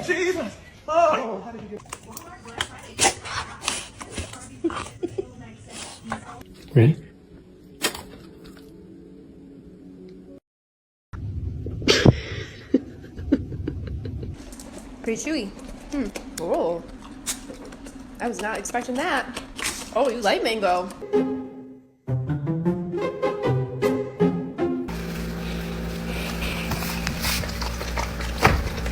Jesus! Oh, how did you get... Ready? Pretty chewy. Oh, I was not expecting that. Oh, you like mango.